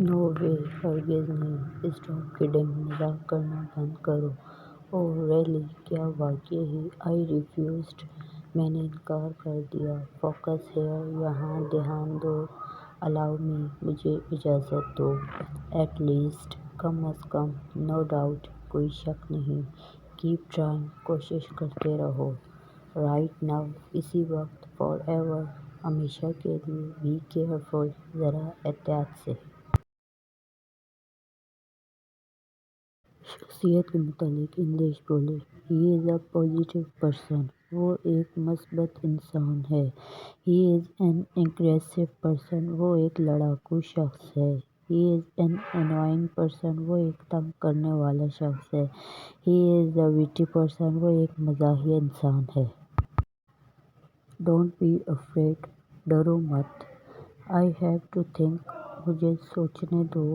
نو وے، ہرگز نہیں۔ Stop kidding, مذاق کرنا بند کرو۔ اوہ ریئلی، کیا واقعی ہی؟ آئی ریفیوزڈ، میں نے انکار کر دیا۔ فوکس ہیئر، یہاں دھیان دو۔ الاؤ می، مجھے اجازت دو۔ ایٹ لیسٹ، کم از کم۔ نو ڈاؤٹ، کوئی شک نہیں۔ کیپ ٹرائنگ، کوشش کرتے رہو۔ رائٹ ناؤ، اسی وقت۔ فار ایور، ہمیشہ کے لیے۔ بی کیئرفل، ذرا احتیاط سے۔ شخصیت کے متعلق انگلش بولیں۔ ہی از اے پازیٹیو پرسن، وہ ایک مثبت انسان ہے۔ ہی از این اگریسو پرسن، وہ ایک لڑاکو شخص ہے۔ ہی از این انوائنگ پرسن، وہ ایک تنگ کرنے والا شخص ہے۔ ہی از اے وٹی پرسن، وہ ایک مزاحیہ انسان ہے۔ ڈونٹ بی افریڈ، ڈرو مت۔ آئی ہیو ٹو تھنک، مجھے سوچنے دو۔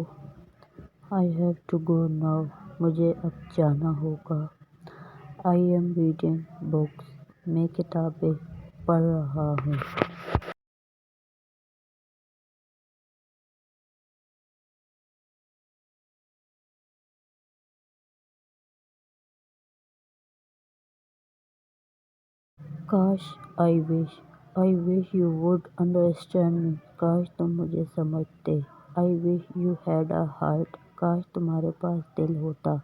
I have to go now, مجھے اب جانا ہوگا۔ آئی ایم ریڈنگ بکس، میں کتابیں پڑھ رہا ہوں۔ کاش، I wish you would understand me, کاش تم مجھے سمجھتے۔ I wish you had a heart, کاش تمہارے پاس دل ہوتا۔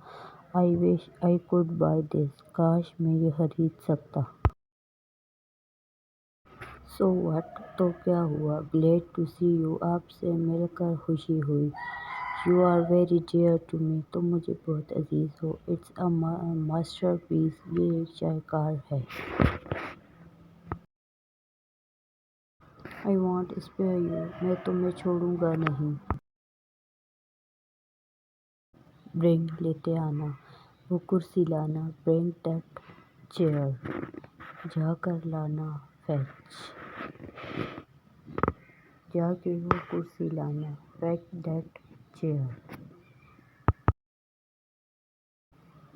آئی وش آئی کوڈ بائی دس، کاش میں یہ خرید سکتا۔ سو واٹ، تو کیا ہوا؟ گلیڈ ٹو سی یو، آپ سے مل کر خوشی ہوئی۔ You are very dear to me, تم مجھے بہت عزیز ہو۔ اٹس اے ماسٹر پیس، یہ ایک شاہکار ہے۔ آئی وانٹ اسپیئر یو، میں تمہیں چھوڑوں گا نہیں۔ برنگ، لیتے آنا، وہ کرسی لانا۔ برنگ دیٹ چیئر، جا کر لانا۔ فیچ، جا کے وہ کرسی لانا۔ Fetch that chair.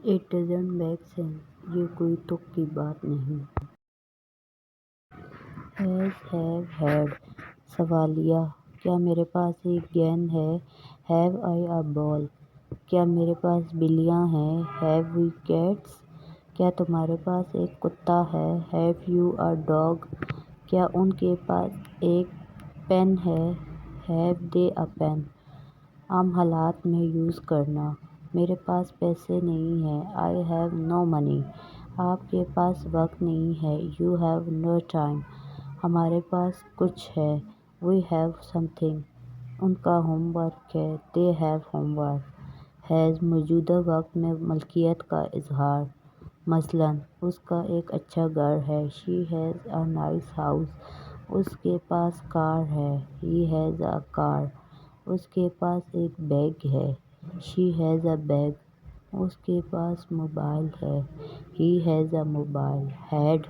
It doesn't make sense, یہ کوئی تک کی بات نہیں۔ ہیز، ہیو، ہیڈ، سوالیہ، کیا میرے پاس ایک گیند ہے؟ ہیو آئی اے بال، کیا میرے پاس بلیاں ہیں؟ ہیو وی کیٹس، کیا تمہارے پاس ایک کتا ہے؟ ہیو یو اے ڈاگ، کیا ان کے پاس ایک پین ہے؟ ہیو دے اے پین، عام حالات میں یوز کرنا۔ میرے پاس پیسے نہیں ہیں۔ آئی ہیو نو منی، آپ کے پاس وقت نہیں ہے۔ یو ہیو نو ٹائم، ہمارے پاس کچھ ہے۔ وی ہیو سم تھنگ، ان کا ہوم ورک ہے۔ They have home work. Has, موجودہ وقت میں ملکیت کا اظہار، مثلاً اس کا ایک اچھا گھر ہے۔ She has a nice house, اس کے پاس کار ہے۔ ہی ہیز اے کار، اس کے پاس ایک بیگ ہے۔ شی ہیز اے بیگ، اس کے پاس موبائل ہے۔ He has a mobile. Had,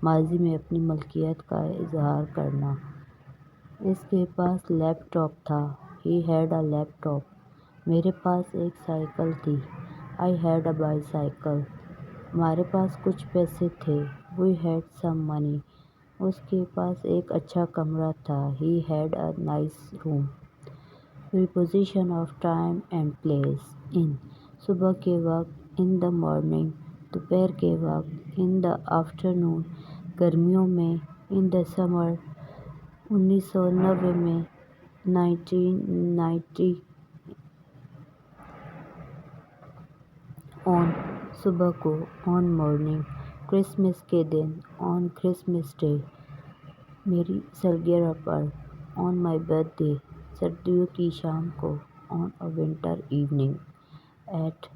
ماضی میں اپنی ملکیت کا اظہار کرنا۔ اس کے پاس لیپ ٹاپ تھا۔ He had a leap top, میرے پاس ایک سائیکل تھی۔ آئی ہیڈ اے بائیسائیکل، ہمارے پاس کچھ پیسے تھے۔ وی ہیڈ سم منی، اس کے پاس ایک اچھا کمرہ تھا۔ He had a nice room. Preposition of time and place. In, صبح کے وقت۔ ان دی مارننگ، دوپہر کے وقت۔ ان دی آفٹرنون، گرمیوں میں۔ ان دی سمر، 1990 میں۔ 1990۔ آن، صبح کو۔ آن مارننگ، کرسمس کے دن۔ آن کرسمس ڈے، میری سالگرہ پر۔ آن مائی برتھ ڈے، سردیوں کی شام کو۔ آن اے ونٹر ایوننگ۔ ایٹ،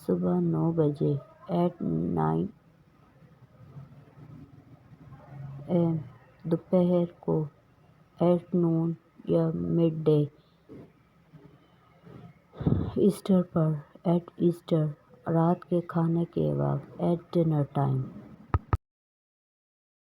صبح 9 بجے۔ ایٹ 9 AM، دوپہر کو۔ ایٹ نون یا مڈ ڈے، ایسٹر پر۔ ایٹ ایسٹر، رات کے کھانے کے وقت۔ At dinner time.